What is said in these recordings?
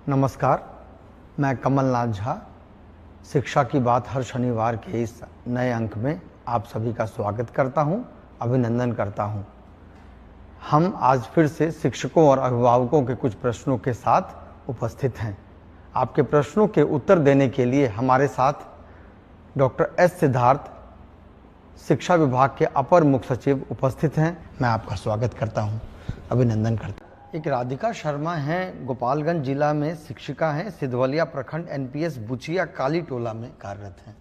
नमस्कार, मैं कमलनाथ झा। शिक्षा की बात हर शनिवार के इस नए अंक में आप सभी का स्वागत करता हूं, अभिनंदन करता हूं। हम आज फिर से शिक्षकों और अभिभावकों के कुछ प्रश्नों के साथ उपस्थित हैं। आपके प्रश्नों के उत्तर देने के लिए हमारे साथ डॉक्टर एस सिद्धार्थ, शिक्षा विभाग के अपर मुख्य सचिव उपस्थित हैं। मैं आपका स्वागत करता हूं, अभिनंदन करता हूं। एक राधिका शर्मा हैं, गोपालगंज जिला में शिक्षिका हैं, सिधवलिया प्रखंड एनपीएस बुचिया काली टोला में कार्यरत हैं।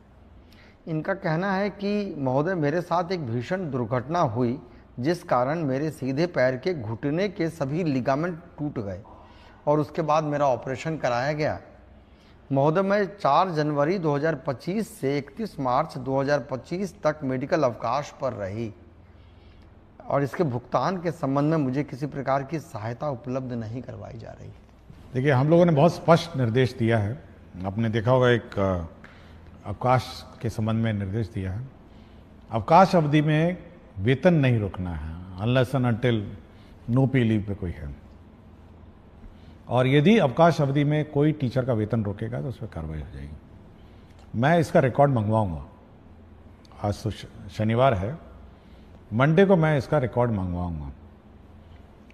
इनका कहना है कि महोदय, मेरे साथ एक भीषण दुर्घटना हुई जिस कारण मेरे सीधे पैर के घुटने के सभी लिगामेंट टूट गए और उसके बाद मेरा ऑपरेशन कराया गया। महोदय, मैं 4 जनवरी 2025 से 31 मार्च 2025 तक मेडिकल अवकाश पर रही और इसके भुगतान के संबंध में मुझे किसी प्रकार की सहायता उपलब्ध नहीं करवाई जा रही है। देखिए, हम लोगों ने बहुत स्पष्ट निर्देश दिया है। आपने देखा होगा, एक अवकाश के संबंध में निर्देश दिया है। अवकाश अवधि में वेतन नहीं रोकना है, अनलेस एंड अनटिल नो पे लीव पे कोई है। और यदि अवकाश अवधि में कोई टीचर का वेतन रोकेगा तो उस पर कार्रवाई हो जाएगी। मैं इसका रिकॉर्ड मंगवाऊंगा। आज तो शनिवार है, मंडे को मैं इसका रिकॉर्ड मंगवाऊंगा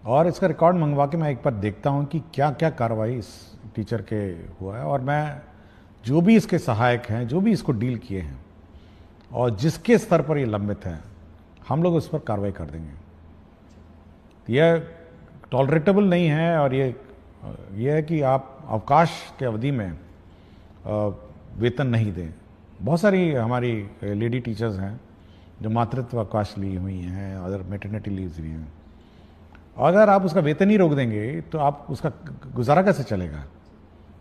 और इसका रिकॉर्ड मंगवा के मैं एक बार देखता हूं कि क्या क्या कार्रवाई इस टीचर के हुआ है, और मैं जो भी इसके सहायक हैं, जो भी इसको डील किए हैं और जिसके स्तर पर ये लंबित है, हम लोग उस पर कार्रवाई कर देंगे। यह टॉलरेटेबल नहीं है। और ये है कि आप अवकाश के अवधि में वेतन नहीं दें। बहुत सारी हमारी लेडी टीचर्स हैं जो मातृत्व अवकाश ली हुई हैं, अदर मैटरनिटी लीव्स ली हैं। अगर आप उसका वेतन ही रोक देंगे तो आप उसका गुजारा कैसे चलेगा?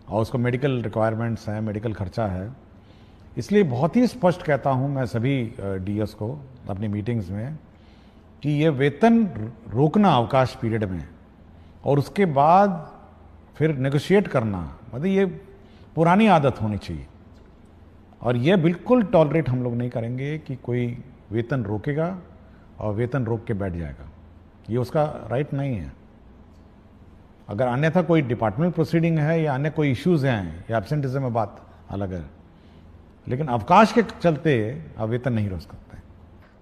और उसको मेडिकल रिक्वायरमेंट्स हैं, मेडिकल खर्चा है। इसलिए बहुत ही स्पष्ट कहता हूं मैं सभी डीएस को अपनी मीटिंग्स में कि ये वेतन रोकना अवकाश पीरियड में और उसके बाद फिर नेगोशिएट करना, मतलब ये पुरानी आदत होनी चाहिए। और ये बिल्कुल टॉलरेट हम लोग नहीं करेंगे कि कोई वेतन रोकेगा और वेतन रोक के बैठ जाएगा। ये उसका राइट नहीं है। अगर अन्यथा कोई डिपार्टमेंट प्रोसीडिंग है या अन्य कोई इश्यूज हैं या एब्सेंटिज्म में, बात अलग है, लेकिन अवकाश के चलते आप वेतन नहीं रोक सकते।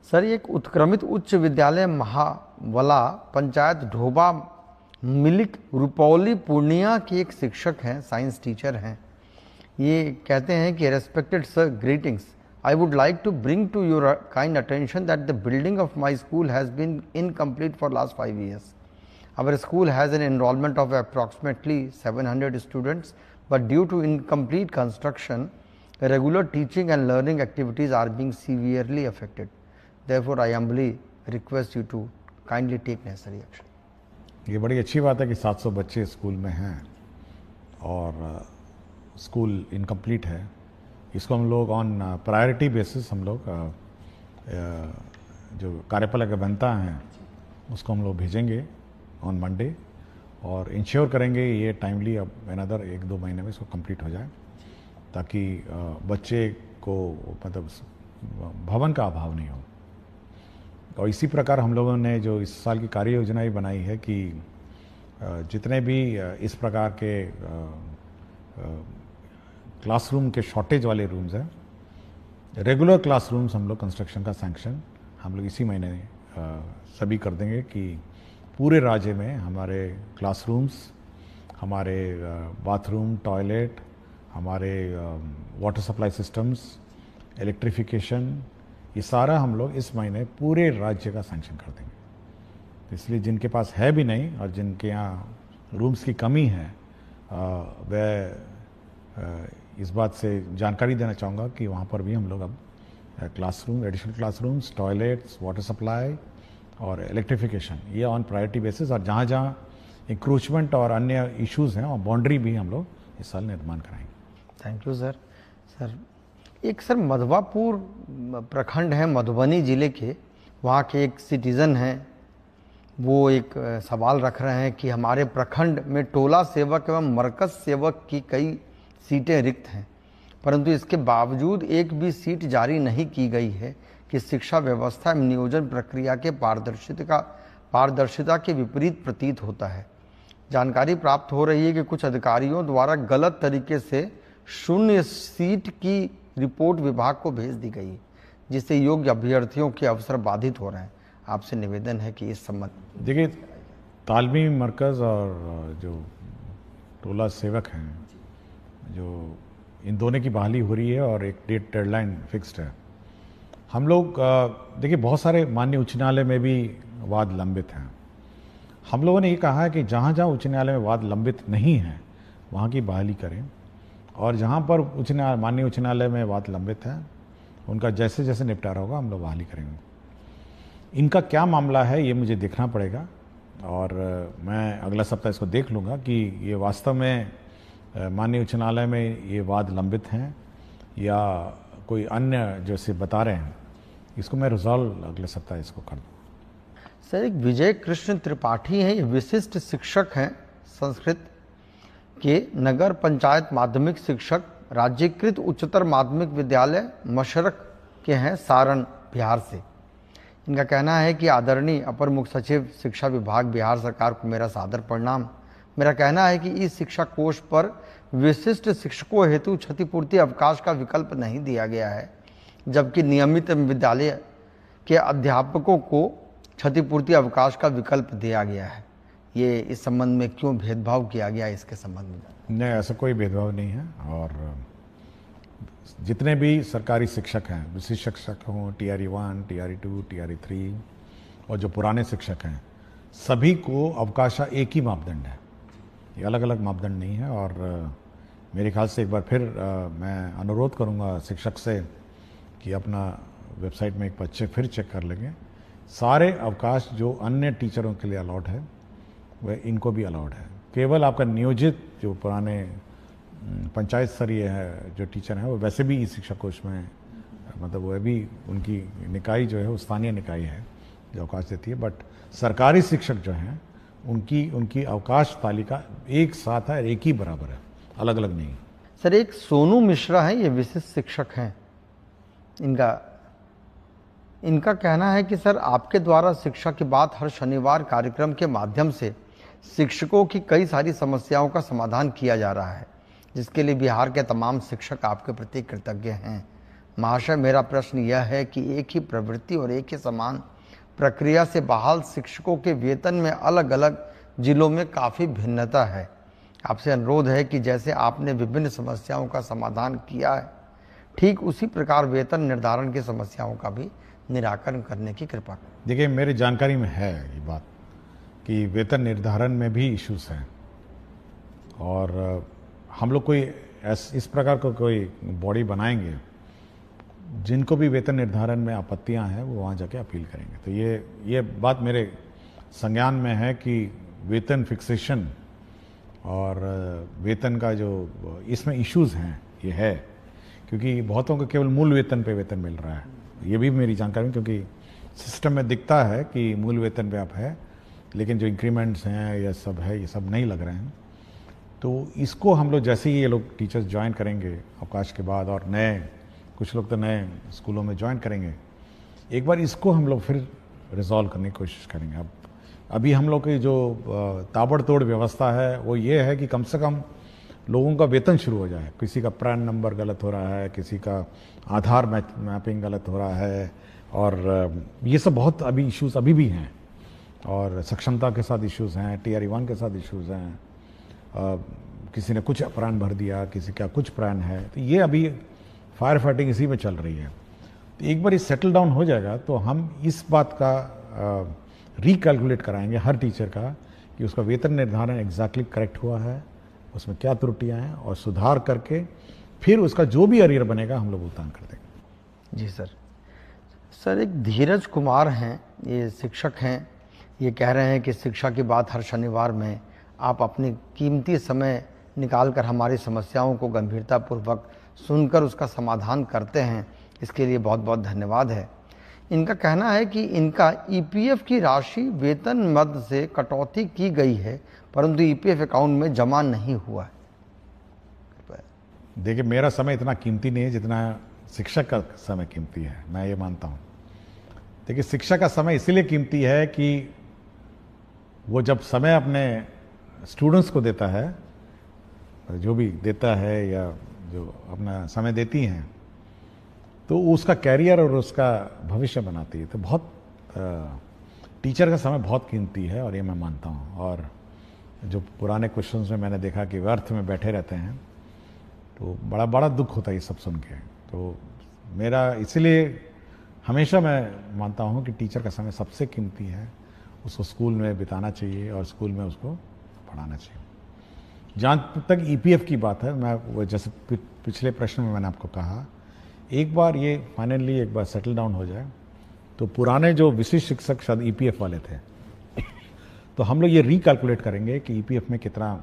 सर, एक उत्क्रमित उच्च विद्यालय महावला पंचायत ढोबा मिलिक रुपौली पूर्णिया के एक शिक्षक हैं, साइंस टीचर हैं। ये कहते हैं कि respected sir, greetings. I would like to bring to your kind attention that the building of my school has been incomplete for last 5 years. Our school has an enrollment of approximately 700 students, but due to incomplete construction, regular teaching and learning activities are being severely affected. Therefore, I humbly request you to kindly take necessary action. ये बड़ी अच्छी बात है कि 700 बच्चे school में हैं और स्कूल इनकम्प्लीट है। इसको हम लोग ऑन प्रायोरिटी बेसिस, हम लोग जो कार्यपालक अभियंता हैं उसको हम लोग भेजेंगे ऑन मंडे और इंश्योर करेंगे ये टाइमली अब अनदर 1-2 महीने में इसको कंप्लीट हो जाए, ताकि बच्चे को मतलब भवन का अभाव नहीं हो। और इसी प्रकार हम लोगों ने जो इस साल की कार्य योजना भी बनाई है कि जितने भी इस प्रकार के क्लासरूम के शॉर्टेज वाले रूम्स हैं, रेगुलर क्लासरूम्स हम लोग कंस्ट्रक्शन का सैंक्शन हम लोग इसी महीने सभी कर देंगे कि पूरे राज्य में हमारे क्लासरूम्स, हमारे बाथरूम, टॉयलेट, हमारे वाटर सप्लाई सिस्टम्स, इलेक्ट्रिफिकेशन, ये सारा हम लोग इस महीने पूरे राज्य का सैंक्शन कर देंगे। इसलिए जिनके पास है भी नहीं और जिनके यहाँ रूम्स की कमी है, वह इस बात से जानकारी देना चाहूँगा कि वहाँ पर भी हम लोग अब classroom, additional classrooms, toilets, water supply और इलेक्ट्रिफिकेशन, ये ऑन प्रायोरिटी बेसिस, और जहाँ जहाँ इंक्रोचमेंट और अन्य इश्यूज़ हैं और बाउंड्री भी हम लोग इस साल निर्माण कराएंगे। Thank you sir. एक सर मधवापुर प्रखंड है मधुबनी जिले के, वहाँ के एक सिटीज़न हैं, वो एक सवाल रख रहे हैं कि हमारे प्रखंड में टोला सेवक एवं मरकज सेवक की कई सीटें रिक्त हैं, परंतु इसके बावजूद एक भी सीट जारी नहीं की गई है कि शिक्षा व्यवस्था एवं नियोजन प्रक्रिया के पारदर्शिता के विपरीत प्रतीत होता है। जानकारी प्राप्त हो रही है कि कुछ अधिकारियों द्वारा गलत तरीके से शून्य सीट की रिपोर्ट विभाग को भेज दी गई, जिससे योग्य अभ्यर्थियों के अवसर बाधित हो रहे हैं। आपसे निवेदन है कि इस संबंध देखिए, तालमी मरकज़ और जो टोला सेवक हैं, जो इन दोनों की बहाली हो रही है और एक डेडलाइन फिक्स्ड है। हम लोग देखिए, बहुत सारे माननीय उच्च न्यायालय में भी वाद लंबित हैं। हम लोगों ने ये कहा है कि जहाँ जहाँ उच्च न्यायालय में वाद लंबित नहीं है वहाँ की बहाली करें, और जहाँ पर माननीय उच्च न्यायालय में वाद लंबित है उनका जैसे जैसे निपटारा होगा हम लोग बहाली करेंगे। इनका क्या मामला है ये मुझे देखना पड़ेगा, और मैं अगला सप्ताह इसको देख लूँगा कि ये वास्तव में माननीय उच्च न्यायालय में ये वाद लंबित हैं या कोई अन्य जैसे बता रहे हैं। इसको मैं रिजॉल्व अगले सप्ताह इसको कर दूँ। सर, एक विजय कृष्ण त्रिपाठी हैं, ये विशिष्ट शिक्षक हैं संस्कृत के, नगर पंचायत माध्यमिक शिक्षक, राज्यकृत उच्चतर माध्यमिक विद्यालय मशरक के हैं, सारण बिहार से। इनका कहना है कि आदरणीय अपर मुख्य सचिव शिक्षा विभाग बिहार सरकार को मेरा सादर प्रणाम। मेरा कहना है कि इस शिक्षा कोष पर विशिष्ट शिक्षकों हेतु क्षतिपूर्ति अवकाश का विकल्प नहीं दिया गया है, जबकि नियमित विद्यालय के अध्यापकों को क्षतिपूर्ति अवकाश का विकल्प दिया गया है। ये इस संबंध में क्यों भेदभाव किया गया, इसके संबंध में? नहीं, ऐसा कोई भेदभाव नहीं है। और जितने भी सरकारी शिक्षक हैं, विशिष्ट शिक्षक हों, TRE 1, TRE 2, TRE 3 और जो पुराने शिक्षक हैं, सभी को अवकाश एक ही मापदंड है, ये अलग अलग मापदंड नहीं है। और मेरे ख्याल से एक बार फिर मैं अनुरोध करूंगा शिक्षक से कि अपना वेबसाइट में एक बार फिर चेक कर लेंगे। सारे अवकाश जो अन्य टीचरों के लिए अलाउड है वह इनको भी अलाउड है। केवल आपका नियोजित जो पुराने पंचायत स्तरीय है जो टीचर हैं, वो वैसे भी इस शिक्षा कोष में मतलब वह भी उनकी निकाय जो है वो स्थानीय निकाय है जो अवकाश देती है। बट सरकारी शिक्षक जो हैं उनकी अवकाश तालिका एक साथ है, एक ही बराबर है, अलग अलग नहीं। सर, एक सोनू मिश्रा है, ये विशिष्ट शिक्षक हैं। इनका कहना है कि सर, आपके द्वारा शिक्षा की बात हर शनिवार कार्यक्रम के माध्यम से शिक्षकों की कई सारी समस्याओं का समाधान किया जा रहा है, जिसके लिए बिहार के तमाम शिक्षक आपके प्रति कृतज्ञ हैं। महाशय, मेरा प्रश्न यह है कि एक ही प्रवृत्ति और एक ही समान प्रक्रिया से बहाल शिक्षकों के वेतन में अलग अलग जिलों में काफ़ी भिन्नता है। आपसे अनुरोध है कि जैसे आपने विभिन्न समस्याओं का समाधान किया है, ठीक उसी प्रकार वेतन निर्धारण की समस्याओं का भी निराकरण करने की कृपा करें। देखिए, मेरी जानकारी में है ये बात कि वेतन निर्धारण में भी इश्यूज हैं, और हम लोग कोई इस प्रकार का कोई बॉडी बनाएंगे जिनको भी वेतन निर्धारण में आपत्तियां हैं वो वहाँ जाके अपील करेंगे। तो ये बात मेरे संज्ञान में है कि वेतन फिक्सेशन और वेतन का जो इसमें इश्यूज हैं ये है, क्योंकि बहुतों को केवल मूल वेतन पे वेतन मिल रहा है। ये भी मेरी जानकारी में, क्योंकि सिस्टम में दिखता है कि मूल वेतन पे आप है, लेकिन जो इंक्रीमेंट्स हैं ये सब है, ये सब नहीं लग रहे हैं। तो इसको हम लोग जैसे ही ये लोग टीचर्स ज्वाइन करेंगे अवकाश के बाद, और कुछ लोग तो नए स्कूलों में ज्वाइन करेंगे, एक बार इसको हम लोग फिर रिजॉल्व करने की कोशिश करेंगे। अभी हम लोग की जो ताबड़तोड़ व्यवस्था है वो ये है कि कम से कम लोगों का वेतन शुरू हो जाए। किसी का पैन नंबर गलत हो रहा है, किसी का आधार मैपिंग गलत हो रहा है, और ये सब बहुत अभी इश्यूज अभी भी हैं, और सक्षमता के साथ इश्यूज हैं, TRE 1 के साथ इश्यूज हैं, किसी ने कुछ प्राण भर दिया, किसी का कुछ प्राण है। तो ये अभी फायर फाइटिंग इसी में चल रही है। तो एक बार ये सेटल डाउन हो जाएगा तो हम इस बात का रिकैलकुलेट कराएंगे हर टीचर का कि उसका वेतन निर्धारण एग्जैक्टली करेक्ट हुआ है, उसमें क्या त्रुटियां हैं, और सुधार करके फिर उसका जो भी अरियर बनेगा हम लोग भुगतान कर देंगे। जी सर, एक धीरज कुमार हैं, ये शिक्षक हैं, ये कह रहे हैं कि शिक्षा की बात हर शनिवार में आप अपनी कीमती समय निकालकर हमारी समस्याओं को गंभीरतापूर्वक सुनकर उसका समाधान करते हैं, इसके लिए बहुत बहुत धन्यवाद है। इनका कहना है कि इनका EPF की राशि वेतन मद से कटौती की गई है, परंतु EPF अकाउंट में जमा नहीं हुआ है। देखिए, मेरा समय इतना कीमती नहीं है जितना शिक्षक का समय कीमती है, मैं ये मानता हूँ। देखिए, शिक्षक का समय इसीलिए कीमती है कि वो जब समय अपने स्टूडेंट्स को देता है, जो भी देता है या जो अपना समय देती हैं, तो उसका कैरियर और उसका भविष्य बनाती है। तो बहुत टीचर का समय बहुत कीमती है और ये मैं मानता हूँ। और जो पुराने क्वेश्चंस में मैंने देखा कि व्यर्थ में बैठे रहते हैं, तो बड़ा बड़ा दुख होता है ये सब सुन के। तो मेरा इसलिए हमेशा मैं मानता हूँ कि टीचर का समय सबसे कीमती है, उसको स्कूल में बिताना चाहिए और स्कूल में उसको पढ़ाना चाहिए। जहाँ तक ईपीएफ की बात है, मैं वो जैसे पिछले प्रश्न में मैंने आपको कहा, एक बार ये फाइनली एक बार सेटल डाउन हो जाए तो पुराने जो विशिष्ट शिक्षक शायद ईपीएफ वाले थे, तो हम लोग ये रिकैलकुलेट करेंगे कि ईपीएफ में कितना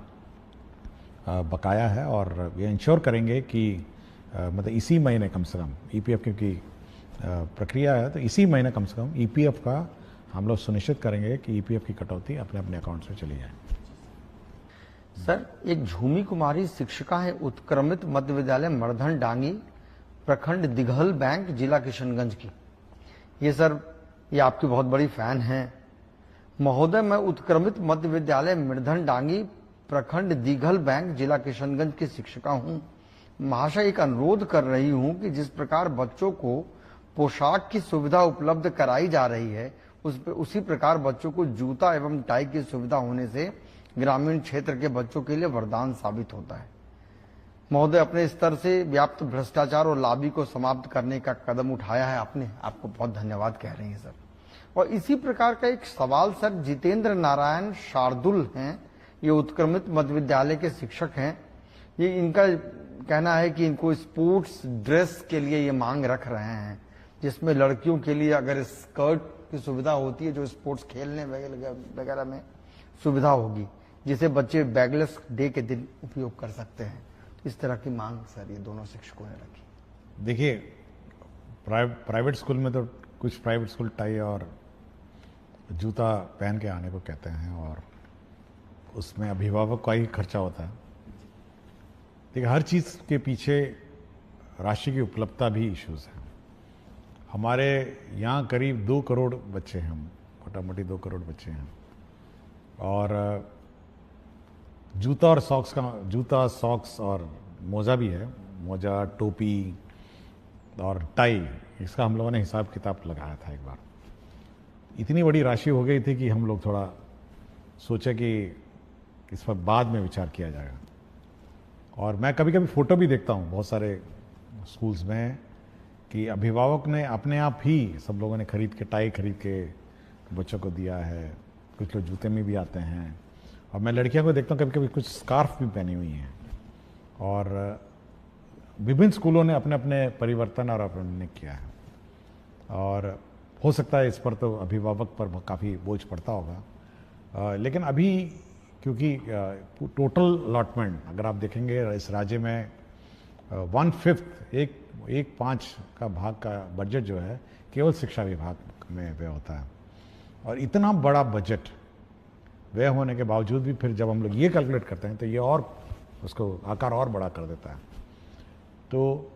बकाया है और ये इंश्योर करेंगे कि मतलब इसी महीने कम से कम ईपीएफ क्योंकि प्रक्रिया है, तो इसी महीने कम से कम ईपीएफ का हम लोग सुनिश्चित करेंगे कि ईपीएफ की कटौती अपने अपने अकाउंट से चली जाए। सर, एक झूमी कुमारी शिक्षिका है उत्क्रमित मध्य विद्यालय मर्धन डांगी, प्रखंड दिघल बैंक, जिला किशनगंज की। ये सर, ये आपकी बहुत बड़ी फैन हैं। महोदय, मैं उत्क्रमित मध्य विद्यालय मर्धन डांगी, प्रखंड दिघल बैंक, जिला किशनगंज की शिक्षिका हूँ। महाशय, एक अनुरोध कर रही हूँ कि जिस प्रकार बच्चों को पोशाक की सुविधा उपलब्ध कराई जा रही है, उसी प्रकार बच्चों को जूता एवं टाई की सुविधा होने से ग्रामीण क्षेत्र के बच्चों के लिए वरदान साबित होता है। महोदय, अपने स्तर से व्याप्त भ्रष्टाचार और लाभी को समाप्त करने का कदम उठाया है आपने, आपको बहुत धन्यवाद कह रहे हैं सर। और इसी प्रकार का एक सवाल सर, जितेंद्र नारायण शार्दुल हैं, ये उत्क्रमित मध्य विद्यालय के शिक्षक हैं। ये इनका कहना है कि इनको स्पोर्ट्स ड्रेस के लिए ये मांग रख रहे हैं, जिसमें लड़कियों के लिए अगर स्कर्ट की सुविधा होती है, जो स्पोर्ट्स खेलने वगैरह में सुविधा होगी, जिसे बच्चे बैगलेस डे के दिन उपयोग कर सकते हैं। इस तरह की मांग सर ये दोनों शिक्षकों ने रखी। देखिए, प्राइवेट स्कूल में तो कुछ प्राइवेट स्कूल टाई और जूता पहन के आने को कहते हैं और उसमें अभिभावक का ही खर्चा होता है। देखिए, हर चीज़ के पीछे राशि की उपलब्धता भी इश्यूज है। हमारे यहाँ करीब 2 करोड़ बच्चे हैं, मोटा मोटी 2 करोड़ बच्चे हैं, और जूता सॉक्स और मोज़ा भी है, मोज़ा, टोपी और टाई, इसका हम लोगों ने हिसाब किताब लगाया था एक बार। इतनी बड़ी राशि हो गई थी कि हम लोग थोड़ा सोचे कि इस पर बाद में विचार किया जाएगा। और मैं कभी कभी फ़ोटो भी देखता हूँ बहुत सारे स्कूल्स में कि अभिभावक ने अपने आप ही, सब लोगों ने खरीद के, टाई खरीद के बच्चों को दिया है। कुछ लोग जूते में भी आते हैं, और मैं लड़कियों को देखता हूँ कभी कभी कुछ स्कार्फ भी पहनी हुई हैं। और विभिन्न स्कूलों ने अपने अपने परिवर्तन और अपने किया है, और हो सकता है इस पर तो अभिभावक पर काफ़ी बोझ पड़ता होगा। लेकिन अभी क्योंकि टोटल अलॉटमेंट अगर आप देखेंगे इस राज्य में 1/5 एक पाँच का भाग का बजट जो है केवल शिक्षा विभाग में व्यय होता है। और इतना बड़ा बजट व्यय होने के बावजूद भी फिर जब हम लोग ये कैलकुलेट करते हैं तो ये और उसको आकार और बड़ा कर देता है। तो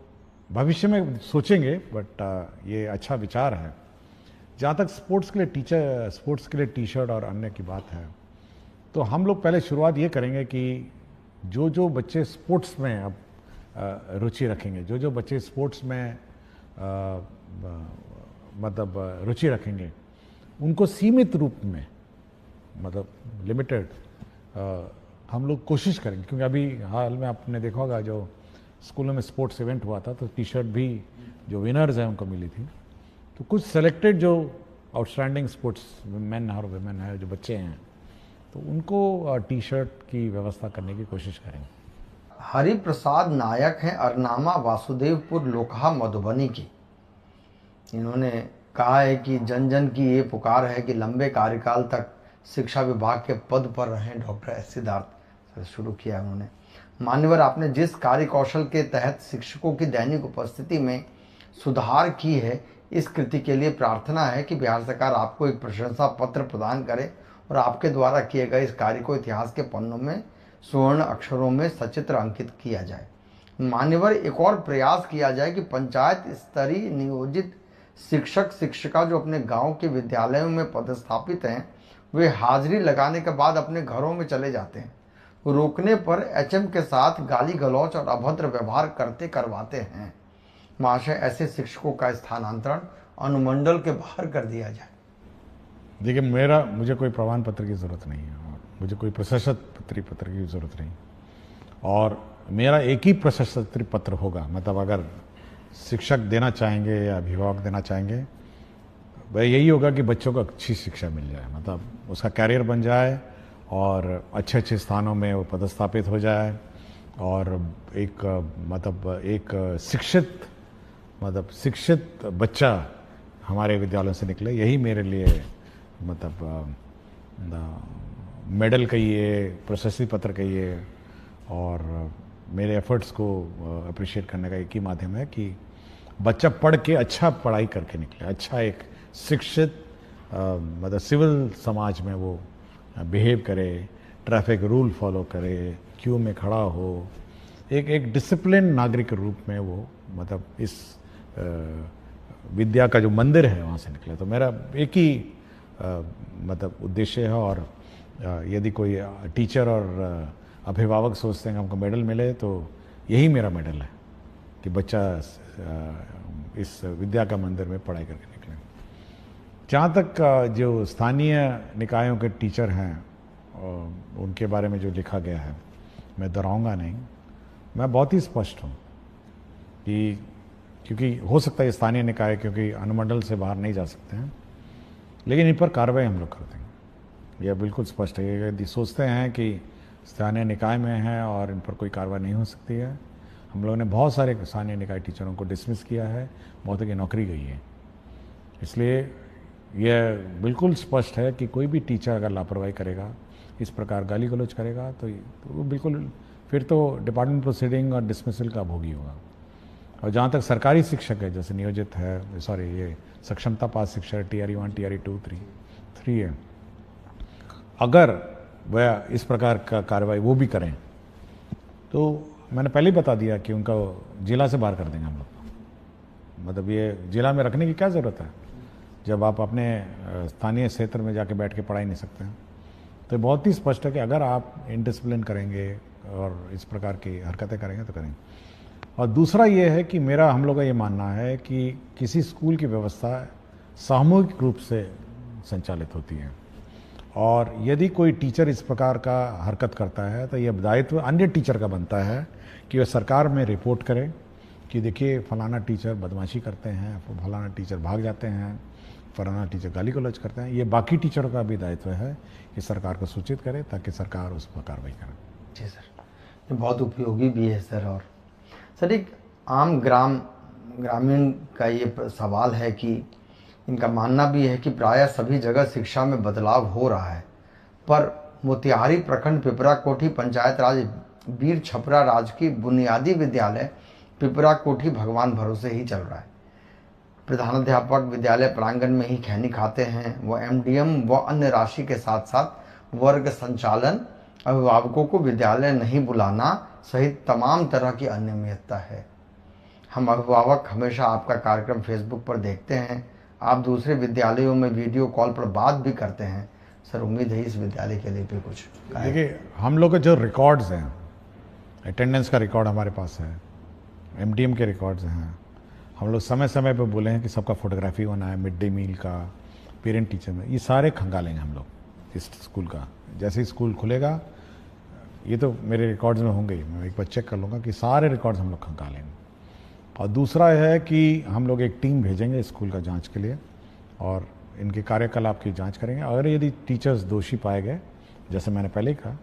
भविष्य में सोचेंगे, बट ये अच्छा विचार है। जहाँ तक स्पोर्ट्स के लिए टी शर्ट और अन्य की बात है, तो हम लोग पहले शुरुआत ये करेंगे कि जो बच्चे स्पोर्ट्स में अब रुचि रखेंगे, जो बच्चे स्पोर्ट्स में मतलब रुचि रखेंगे, उनको सीमित रूप में, मतलब लिमिटेड, हम लोग कोशिश करेंगे। क्योंकि अभी हाल में आपने देखा होगा जो स्कूलों में स्पोर्ट्स इवेंट हुआ था, तो टी शर्ट भी जो विनर्स हैं उनको मिली थी। तो कुछ सेलेक्टेड जो आउटस्टैंडिंग स्पोर्ट्स मैन और वुमेन है, जो बच्चे हैं, तो उनको टी शर्ट की व्यवस्था करने की कोशिश करेंगे। हरि प्रसाद नायक हैं अरनामा वासुदेवपुर लोकहा मधुबनी की। इन्होंने कहा है कि जन जन की ये पुकार है कि लंबे कार्यकाल तक शिक्षा विभाग के पद पर रहें डॉक्टर एस सिद्धार्थ। शुरू किया उन्होंने। मान्यवर, आपने जिस कार्य कौशल के तहत शिक्षकों की दैनिक उपस्थिति में सुधार की है, इस कृति के लिए प्रार्थना है कि बिहार सरकार आपको एक प्रशंसा पत्र प्रदान करे और आपके द्वारा किए गए इस कार्य को इतिहास के पन्नों में स्वर्ण अक्षरों में सचित्र अंकित किया जाए। मान्यवर, एक और प्रयास किया जाए कि पंचायत स्तरीय नियोजित शिक्षक शिक्षिका जो अपने गांव के विद्यालयों में पदस्थापित हैं, वे हाजिरी लगाने के बाद अपने घरों में चले जाते हैं। रोकने पर एचएम के साथ गाली गलौच और अभद्र व्यवहार करते करवाते हैं। महाशय, ऐसे शिक्षकों का स्थानांतरण अनुमंडल के बाहर कर दिया जाए। देखिए, मुझे कोई प्रमाण पत्र की ज़रूरत नहीं है और मुझे कोई प्रशस्ति पत्र की ज़रूरत नहीं, और मेरा एक ही प्रशस्ति पत्र होगा। मतलब अगर शिक्षक देना चाहेंगे या अभिभावक देना चाहेंगे, वह यही होगा कि बच्चों को अच्छी शिक्षा मिल जाए, मतलब उसका कैरियर बन जाए और अच्छे अच्छे स्थानों में वो पदस्थापित हो जाए, और एक शिक्षित बच्चा हमारे विद्यालयों से निकले। यही मेरे लिए मेडल कहिए, प्रशस्ति पत्र कहिए, और मेरे एफर्ट्स को अप्रिशिएट करने का एक ही माध्यम है कि बच्चा पढ़ के अच्छा पढ़ाई करके निकले, अच्छा एक शिक्षित सिविल समाज में वो बिहेव करे, ट्रैफिक रूल फॉलो करे, क्यू में खड़ा हो, एक डिसिप्लिन नागरिक के रूप में वो इस विद्या का जो मंदिर है वहाँ से निकले। तो मेरा एक ही उद्देश्य है, और यदि कोई टीचर और अभिभावक सोचते हैं कि हमको मेडल मिले, तो यही मेरा मेडल है कि बच्चा इस विद्या का मंदिर में पढ़ाई करके निकले। जहाँ तक जो स्थानीय निकायों के टीचर हैं उनके बारे में जो लिखा गया है, मैं दोहराऊंगा नहीं। मैं बहुत ही स्पष्ट हूँ कि क्योंकि हो सकता है स्थानीय निकाय क्योंकि अनुमंडल से बाहर नहीं जा सकते हैं, लेकिन इन पर कार्रवाई हम लोग करते हैं। यह बिल्कुल स्पष्ट है। यदि सोचते हैं कि स्थानीय निकाय में है और इन पर कोई कार्रवाई नहीं हो सकती है, हम लोगों ने बहुत सारे स्थानीय निकाय टीचरों को डिसमिस किया है, बहुतों की नौकरी गई है। इसलिए यह बिल्कुल स्पष्ट है कि कोई भी टीचर अगर लापरवाही करेगा, इस प्रकार गाली गलौज करेगा, तो वो बिल्कुल फिर तो डिपार्टमेंट प्रोसीडिंग और डिसमिसल का भोगी होगा। और जहाँ तक सरकारी शिक्षक है, जैसे नियोजित है, ये सक्षमता पास शिक्षक TRE 1, TRE 2, 3 है, अगर वह इस प्रकार का कार्रवाई वो भी करें, तो मैंने पहले ही बता दिया कि उनका जिला से बाहर कर देंगे हम लोग। ये जिला में रखने की क्या ज़रूरत है जब आप अपने स्थानीय क्षेत्र में जाके बैठ के पढ़ाई नहीं सकते हैं। तो बहुत ही स्पष्ट है कि अगर आप इनडिसिप्लिन करेंगे और इस प्रकार की हरकतें करेंगे तो करेंगे। और दूसरा ये है कि हम लोग का ये मानना है कि किसी स्कूल की व्यवस्था सामूहिक रूप से संचालित होती है, और यदि कोई टीचर इस प्रकार का हरकत करता है तो यह दायित्व अन्य टीचर का बनता है कि वह सरकार में रिपोर्ट करे कि देखिए फलाना टीचर बदमाशी करते हैं, फलाना टीचर भाग जाते हैं, फलाना टीचर गाली गलौज करते हैं। ये बाकी टीचरों का भी दायित्व है कि सरकार को सूचित करे ताकि सरकार उस पर कार्रवाई करे। जी सर, ये बहुत उपयोगी भी है सर। और सर, एक आम ग्रामीण का ये सवाल है कि इनका मानना भी है कि प्रायः सभी जगह शिक्षा में बदलाव हो रहा है, पर मोतिहारी प्रखंड पिपरा कोठी पंचायत राज वीर छपरा राजकीय बुनियादी विद्यालय पिपरा कोठी भगवान भरोसे ही चल रहा है। प्रधानाध्यापक विद्यालय प्रांगण में ही खैनी खाते हैं। वह MDM व अन्य राशि के साथ साथ वर्ग संचालन, अभिभावकों को विद्यालय नहीं बुलाना सहित तमाम तरह की अनियमितता है। हम अभिभावक हमेशा आपका कार्यक्रम फेसबुक पर देखते हैं। आप दूसरे विद्यालयों में वीडियो कॉल पर बात भी करते हैं। सर, उम्मीद है इस विद्यालय के लिए भी कुछ। देखिए, हम लोग के जो रिकॉर्ड्स हैं, अटेंडेंस का रिकॉर्ड हमारे पास है, MDM के रिकॉर्ड्स हैं। हम लोग समय समय पर बोले हैं कि सबका फोटोग्राफी होना है, मिड डे मील का, पेरेंट टीचर में, ये सारे खंगालेंगे हम लोग इस स्कूल का। जैसे ही स्कूल खुलेगा, ये तो मेरे रिकॉर्ड्स में होंगे ही, मैं एक बार चेक कर लूँगा कि सारे रिकॉर्ड्स हम लोग खंगालेंगे। और दूसरा है कि हम लोग एक टीम भेजेंगे स्कूल का जांच के लिए, और इनके कार्यकलाप की जांच करेंगे। अगर यदि टीचर्स दोषी पाए गए, जैसे मैंने पहले ही कहा,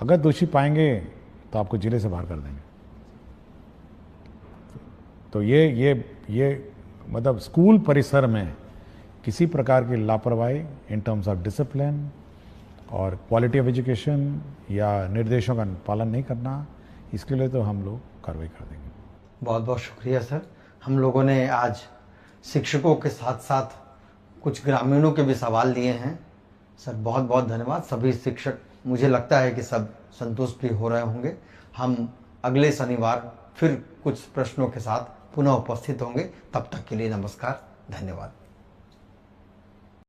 अगर दोषी पाएंगे तो आपको जिले से बाहर कर देंगे। तो ये स्कूल परिसर में किसी प्रकार की लापरवाही इन टर्म्स ऑफ डिसिप्लिन और क्वालिटी ऑफ एजुकेशन या निर्देशों का पालन नहीं करना, इसके लिए तो हम लोग कार्रवाई कर देंगे। बहुत बहुत शुक्रिया सर। हम लोगों ने आज शिक्षकों के साथ साथ कुछ ग्रामीणों के भी सवाल लिए हैं। सर, बहुत बहुत धन्यवाद। सभी शिक्षक, मुझे लगता है कि सब संतुष्ट भी हो रहे होंगे। हम अगले शनिवार फिर कुछ प्रश्नों के साथ पुनः उपस्थित होंगे। तब तक के लिए नमस्कार, धन्यवाद।